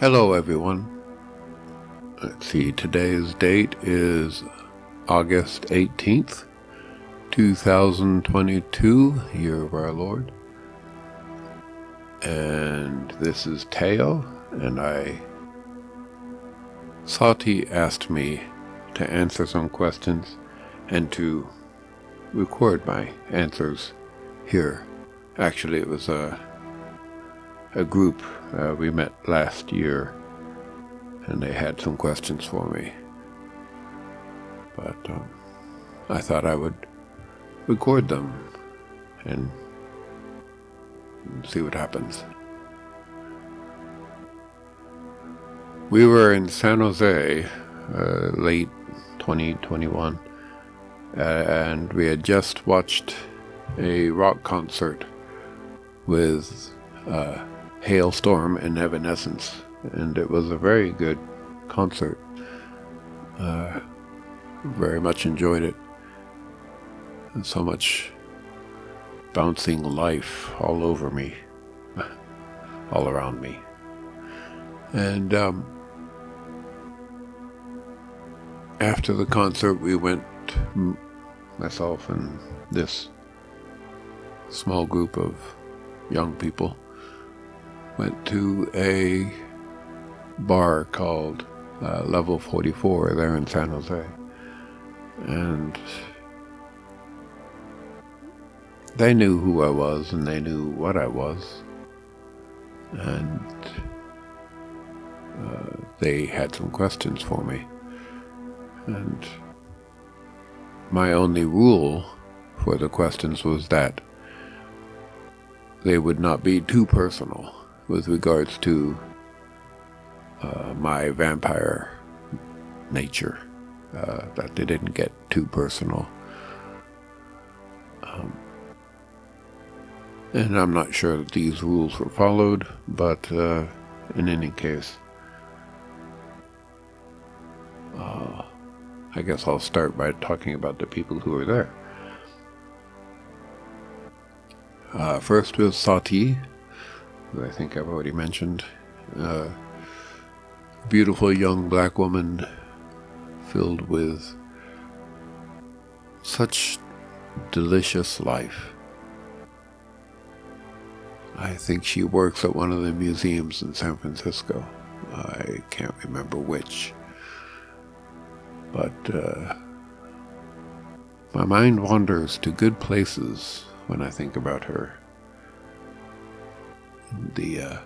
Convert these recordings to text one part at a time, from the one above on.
Hello everyone. Let's see, today's date is August 18th, 2022, year of our Lord. And this is Teo, and Sati asked me to answer some questions and to record my answers here. Actually, it was a group we met last year, and they had some questions for me. But I thought I would record them and see what happens. We were in San Jose late 2021, and we had just watched a rock concert with Hailstorm and Evanescence, and it was a very good concert. Very much enjoyed it. And so much bouncing life all over me, all around me. And after the concert, we went, myself and this small group of young people, went to a bar called Level 44 there in San Jose. And they knew who I was, and they knew what I was. And they had some questions for me. And my only rule for the questions was that they would not be too personal with regards to my vampire nature, that they didn't get too personal. And I'm not sure that these rules were followed, but in any case, I guess I'll start by talking about the people who were there. First was Sati, who I think I've already mentioned. Beautiful young black woman filled with such delicious life. I think she works at one of the museums in San Francisco. I can't remember which. But my mind wanders to good places when I think about her. The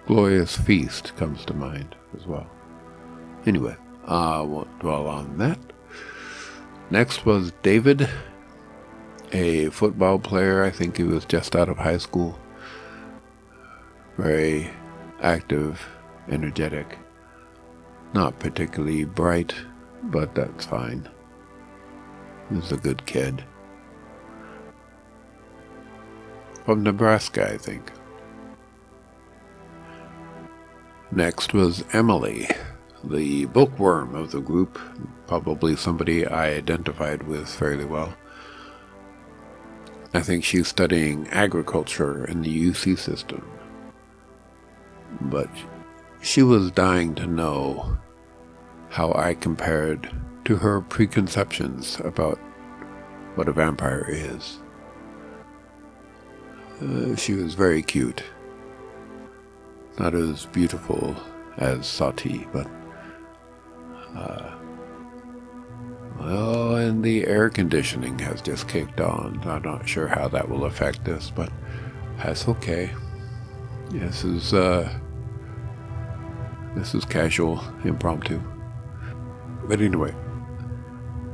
Glorious Feast comes to mind as well. Anyway, I won't dwell on that. Next was David, a football player. I think he was just out of high school. Very active, energetic. Not particularly bright, but that's fine. He's a good kid. From Nebraska, I think. Next was Emily, the bookworm of the group, probably somebody I identified with fairly well. I think she's studying agriculture in the UC system. But she was dying to know how I compared to her preconceptions about what a vampire is. She was very cute. Not as beautiful as Sati, but well, and the air conditioning has just kicked on. I'm not sure how that will affect this, but that's okay. This is casual, impromptu. But anyway,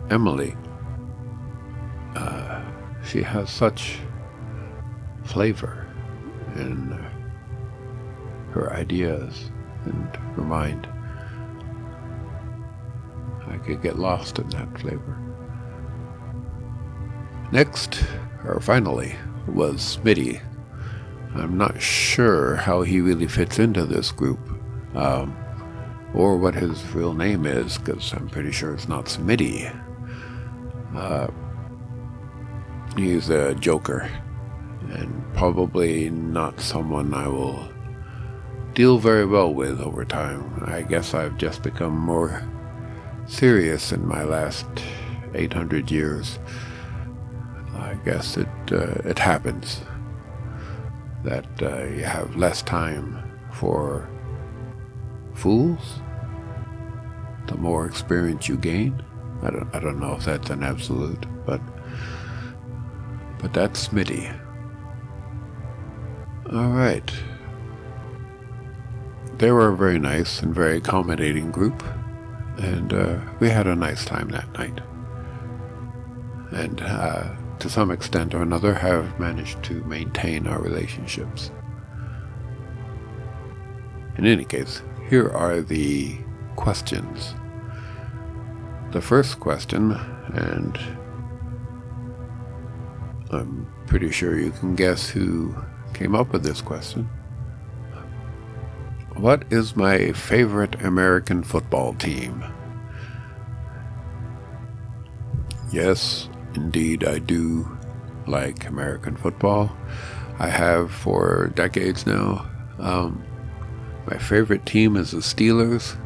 Emily, she has such flavor in her ideas and her mind. I could get lost in that flavor. Next, or finally, was Smitty. I'm not sure how he really fits into this group, or what his real name is, because I'm pretty sure it's not Smitty. He's a joker, and probably not someone I will deal very well with over time. I guess I've just become more serious in my last 800 years. I guess it happens that you have less time for fools the more experience you gain. I don't know if that's an absolute, but that's Smitty. All right. They were a very nice and very accommodating group, and we had a nice time that night. And to some extent or another have managed to maintain our relationships. In any case, here are the questions. The first question, and I'm pretty sure you can guess who came up with this question. What is my favorite American football team? Yes, indeed, I do like American football. I have for decades now. My favorite team is the Steelers.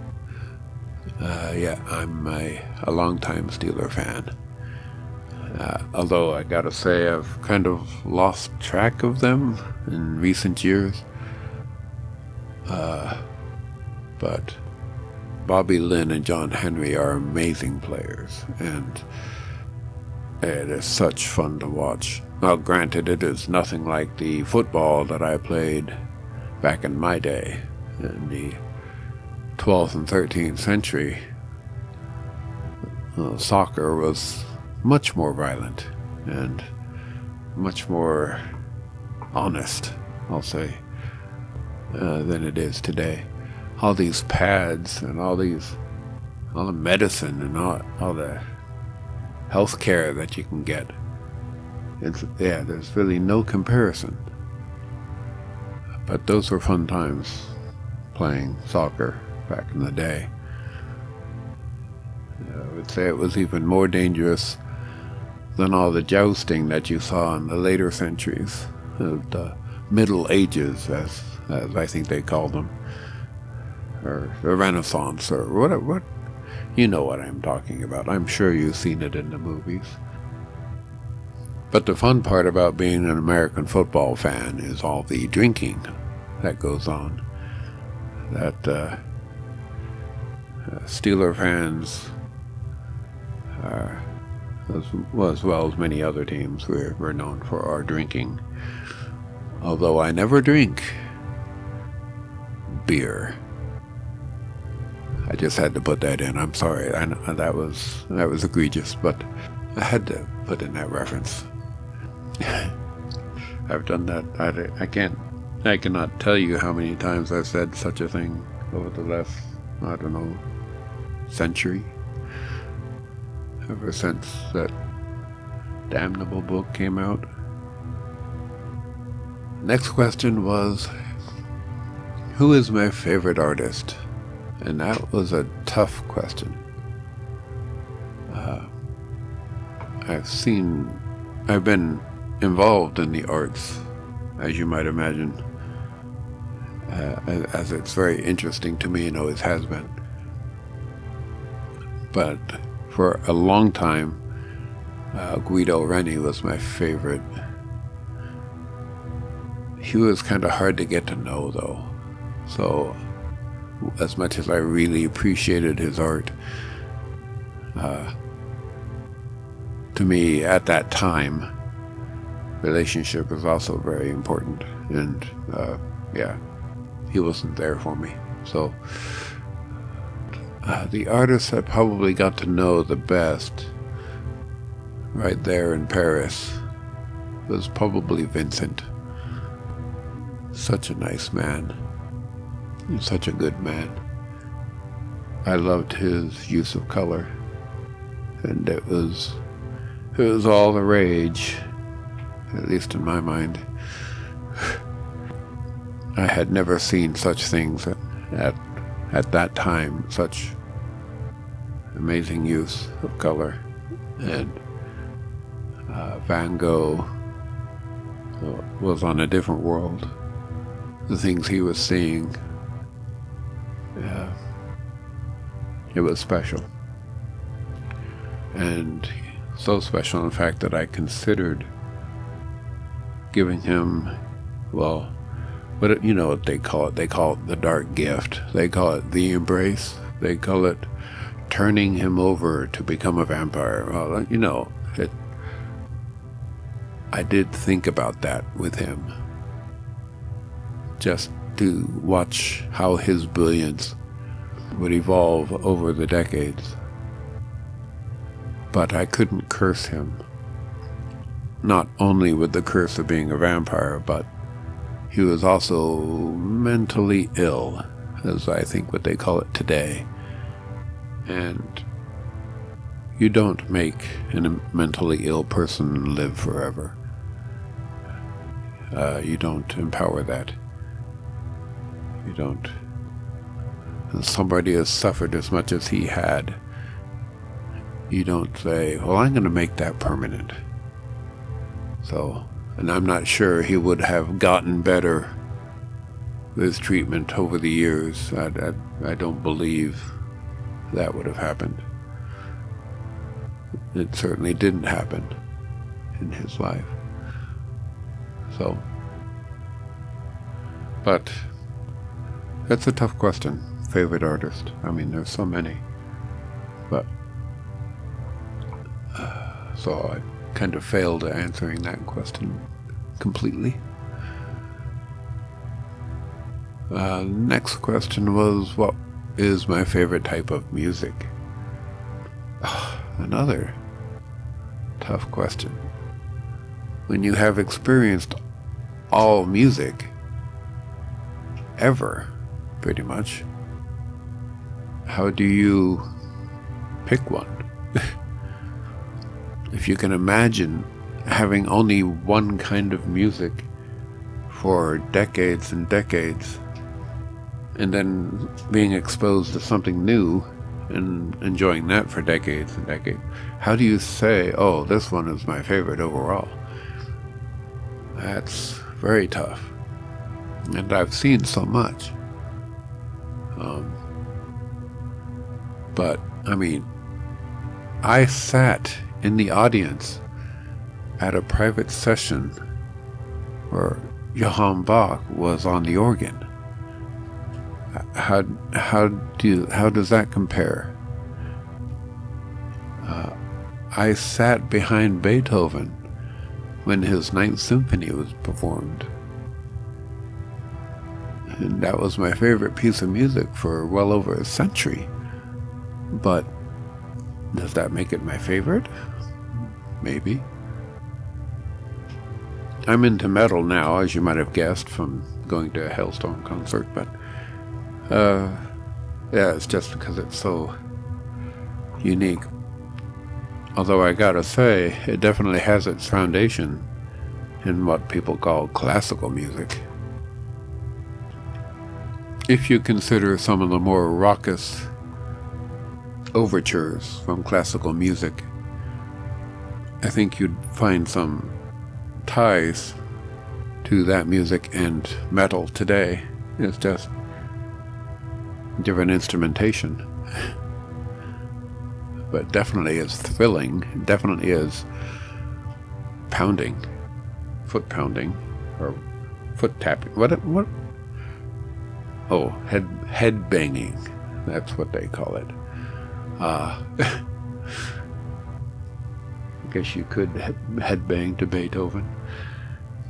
I'm a longtime Steeler fan. Although I gotta say I've kind of lost track of them in recent years. But Bobby Lynn and John Henry are amazing players, and it is such fun to watch. Now, granted, it is nothing like the football that I played back in my day, in the 12th and 13th century. Soccer was much more violent and much more honest, I'll say, than it is today. All these pads and all the medicine and all the health care that you can get. There's really no comparison. But those were fun times playing soccer back in the day. I would say it was even more dangerous than all the jousting that you saw in the later centuries of the Middle Ages, as I think they called them, or the Renaissance, or what. You know what I'm talking about. I'm sure you've seen it in the movies. But the fun part about being an American football fan is all the drinking that goes on. That Steeler fans, as well as many other teams, we're known for our drinking. Although I never drink beer. I just had to put that in. I'm sorry. I know that was egregious, but I had to put in that reference. I've done that. I cannot tell you how many times I've said such a thing over the last, century. Ever since that damnable book came out. Next question was, who is my favorite artist? And that was a tough question. I've been involved in the arts, as you might imagine, as it's very interesting to me and always has been. But for a long time, Guido Reni was my favorite. He was kind of hard to get to know, though. So, as much as I really appreciated his art, to me, at that time, relationship was also very important. And, he wasn't there for me. So, the artist I probably got to know the best right there in Paris was probably Vincent. Such a nice man. Such a good man. I loved his use of color, and it was all the rage, at least in my mind. I had never seen such things at that time, such amazing use of color. And Van Gogh was on a different world. The things he was seeing it was special. And so special, in fact, that I considered giving him, well, you know what they call it? They call it the dark gift. They call it the embrace. They call it turning him over to become a vampire. Well, you know, I did think about that with him, just to watch how his brilliance would evolve over the decades. But I couldn't curse him, not only with the curse of being a vampire, but he was also mentally ill, as I think what they call it today. And you don't make a mentally ill person live forever. You don't empower that. You don't. And somebody has suffered as much as he had. You don't say, well, I'm going to make that permanent. So, and I'm not sure he would have gotten better with treatment over the years. I don't believe that would have happened. It certainly didn't happen in his life. So, but that's a tough question. Favorite artist. I mean, there's so many. But, so I kind of failed at answering that question completely. Next question was, what is my favorite type of music? Another tough question. When you have experienced all music, ever, pretty much, how do you pick one? If you can imagine having only one kind of music for decades and decades, and then being exposed to something new and enjoying that for decades and decades, how do you say, oh, this one is my favorite overall? That's very tough. And I've seen so much. But, I mean, I sat in the audience at a private session where Johann Bach was on the organ. How does that compare? I sat behind Beethoven when his Ninth Symphony was performed, and that was my favorite piece of music for well over a century. But does that make it my favorite? Maybe. I'm into metal now, as you might have guessed from going to a Hailstorm concert, but yeah, it's just because it's so unique. Although I gotta say, it definitely has its foundation in what people call classical music. If you consider some of the more raucous overtures from classical music, I think you'd find some ties to that music and metal today. It's just different instrumentation. But definitely is thrilling, definitely is pounding, foot pounding, or foot tapping. What? Oh, head banging. That's what they call it. I guess you could head bang to Beethoven,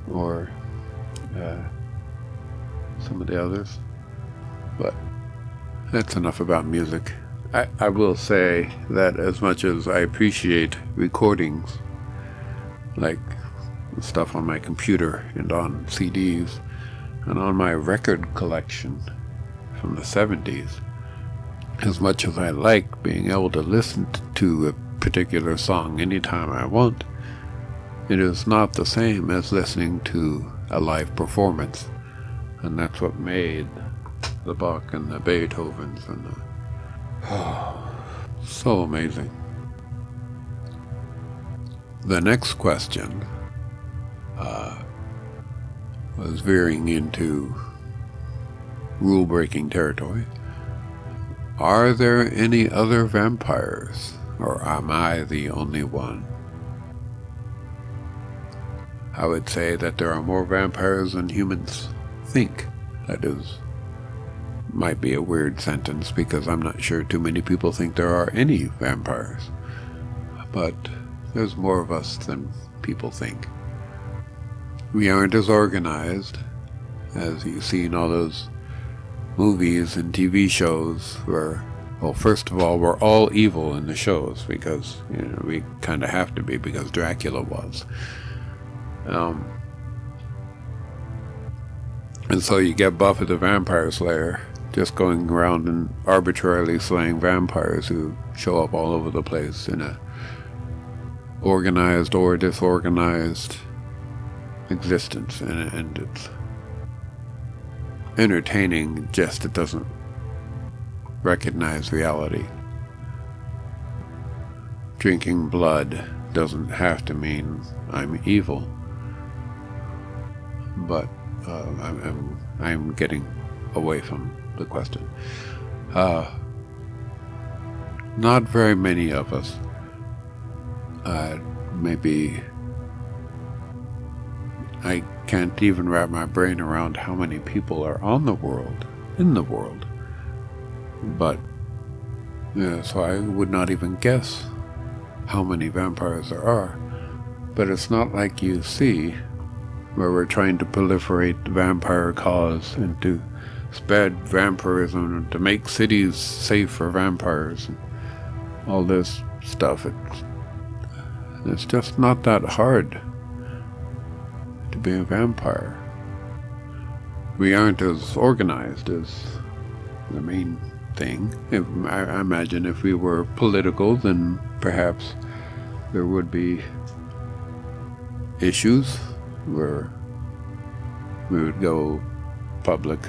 or some of the others. But that's enough about music. I will say that as much as I appreciate recordings, like stuff on my computer and on CDs and on my record collection from the 70s, as much as I like being able to listen to a particular song anytime I want, it is not the same as listening to a live performance. And that's what made the Bach and the Beethovens and the so amazing. The next question was veering into rule-breaking territory. Are there any other vampires, or am I the only one? I would say that there are more vampires than humans think. That is, might be a weird sentence because I'm not sure too many people think there are any vampires. But there's more of us than people think. We aren't as organized as you see in all those movies and TV shows where, well, first of all, we're all evil in the shows because, we kind of have to be because Dracula was. And so you get Buffy the Vampire Slayer just going around and arbitrarily slaying vampires who show up all over the place in a organized or disorganized existence, and it's entertaining, just it doesn't recognize reality. Drinking blood doesn't have to mean I'm evil, but I'm getting away from the question. Not very many of us. Maybe I can't even wrap my brain around how many people are in the world. But so I would not even guess how many vampires there are. But it's not like you see where we're trying to proliferate the vampire cause and to spread vampirism and to make cities safe for vampires and all this stuff. It's just not that hard to be a vampire. We aren't as organized as the main thing. I imagine if we were political, then perhaps there would be issues where we would go public,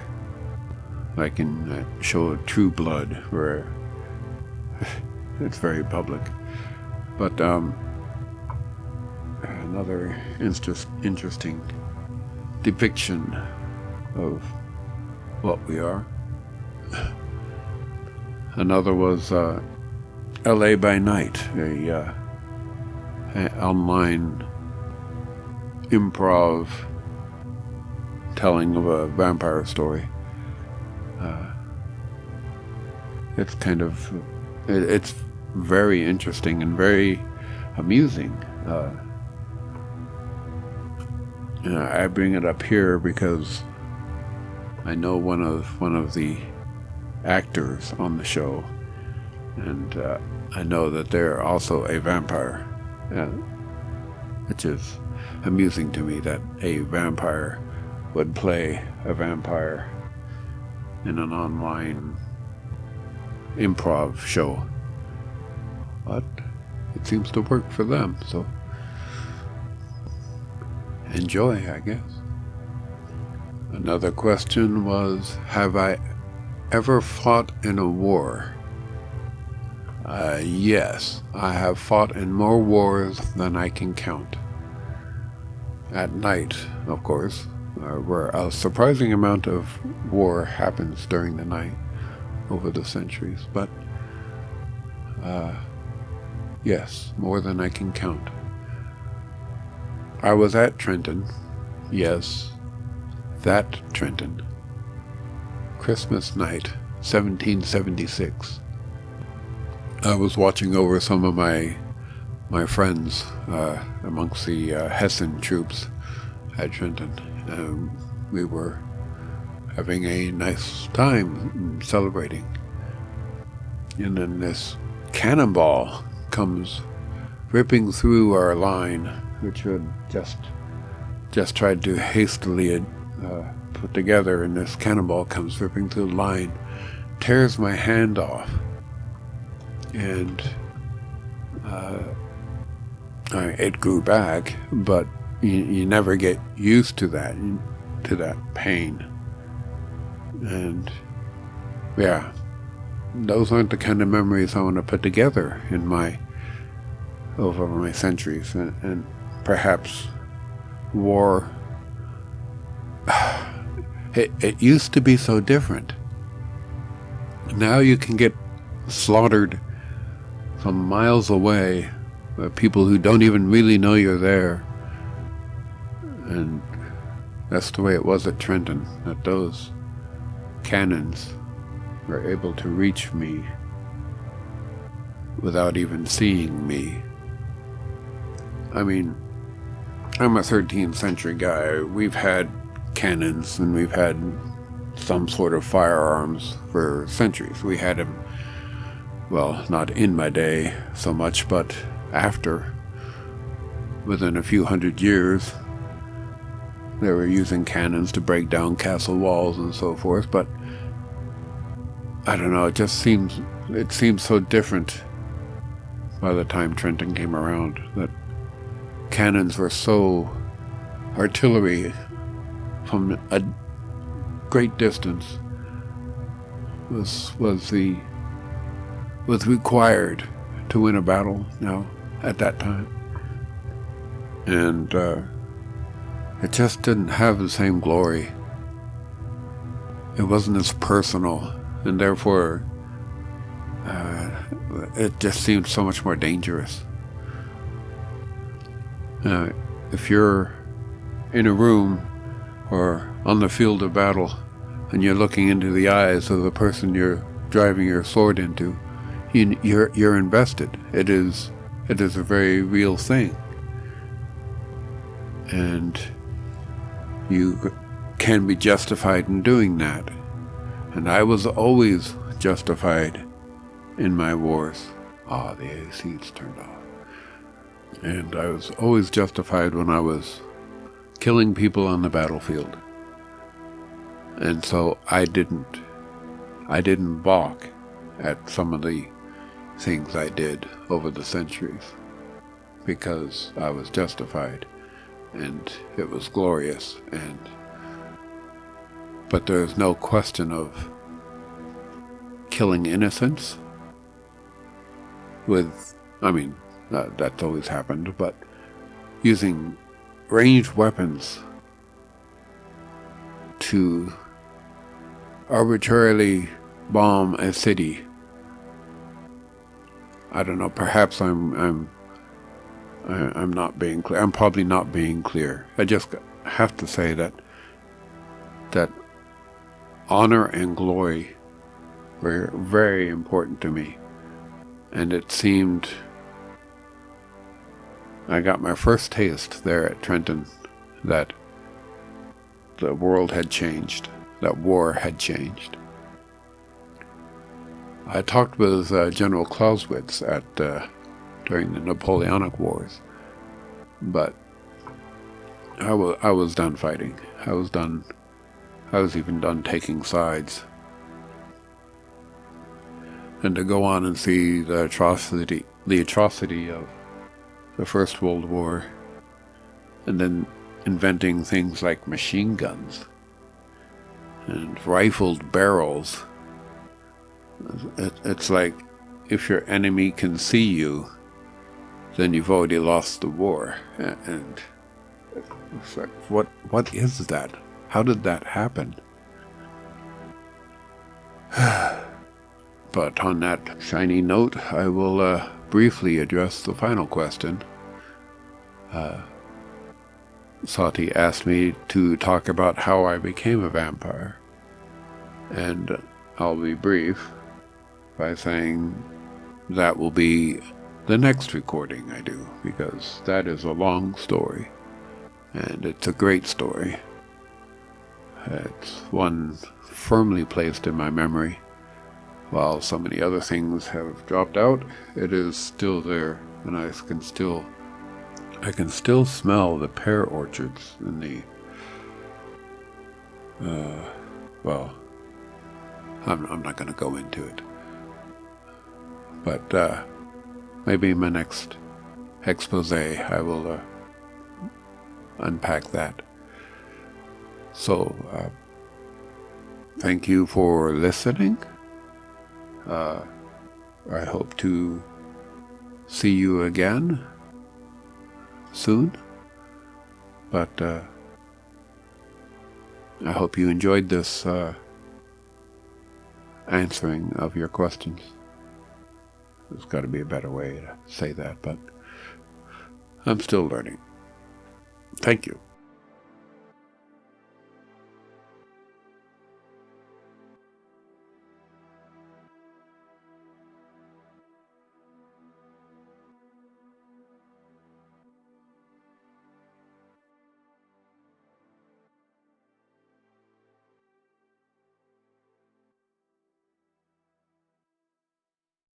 like in that show True Blood, where it's very public. But another interesting depiction of what we are. Another was LA by Night, a online improv telling of a vampire story. It's very interesting and very amusing. I bring it up here because I know one of the actors on the show, and I know that they're also a vampire, which is amusing to me that a vampire would play a vampire in an online improv show. But it seems to work for them, so enjoy, I guess. Another question was, have I ever fought in a war? Yes, I have fought in more wars than I can count. At night, of course, where a surprising amount of war happens during the night over the centuries, but yes, more than I can count. I was at Trenton, yes, that Trenton, Christmas night, 1776. I was watching over some of my friends amongst the Hessian troops at Trenton. We were having a nice time celebrating. And then this cannonball comes ripping through our line, which had just tried to hastily put together, and this cannonball comes ripping through the line, tears my hand off, and it grew back, but you never get used to that pain. And yeah, those aren't the kind of memories I want to put together over my centuries, and perhaps war. It used to be so different. Now you can get slaughtered from miles away by people who don't even really know you're there. And that's the way it was at Trenton, that those cannons were able to reach me without even seeing me. I mean, I'm a 13th century guy. We've had cannons and we've had some sort of firearms for centuries. We had them, well, not in my day so much, but after, within a few hundred years, they were using cannons to break down castle walls and so forth. But I don't know, it seems so different by the time Trenton came around, that cannons were so, artillery from a great distance was required to win a battle now at that time. And it just didn't have the same glory. It wasn't as personal, and therefore it just seemed so much more dangerous. If you're in a room or on the field of battle and you're looking into the eyes of the person you're driving your sword into, you're invested. It is a very real thing, and you can be justified in doing that. And I was always justified in my wars. The AC's turned off. And I was always justified when I was killing people on the battlefield. And so I didn't balk at some of the things I did over the centuries, because I was justified and it was glorious. But there's no question of killing innocents that's always happened, but using ranged weapons to arbitrarily bomb a city. I don't know, perhaps I'm not being clear. I'm probably not being clear. I just have to say that honor and glory were very important to me. And it seemed I got my first taste there at Trenton that the world had changed, that war had changed. I talked with General Clausewitz during the Napoleonic Wars, but I was done fighting. I was even done taking sides. And to go on and see the atrocity of the First World War, and then inventing things like machine guns and rifled barrels. It's like, if your enemy can see you, then you've already lost the war. And it's like, what is that? How did that happen? But on that shiny note, I will briefly address the final question. Sati asked me to talk about how I became a vampire. And I'll be brief by saying that will be the next recording I do, because that is a long story, and it's a great story. It's one firmly placed in my memory. While so many other things have dropped out, it is still there, and I can still smell the pear orchards in the well, I'm not going to go into it, but maybe in my next expose I will unpack that. So thank you for listening. I hope to see you again soon, but I hope you enjoyed this answering of your questions. There's got to be a better way to say that, but I'm still learning. Thank you.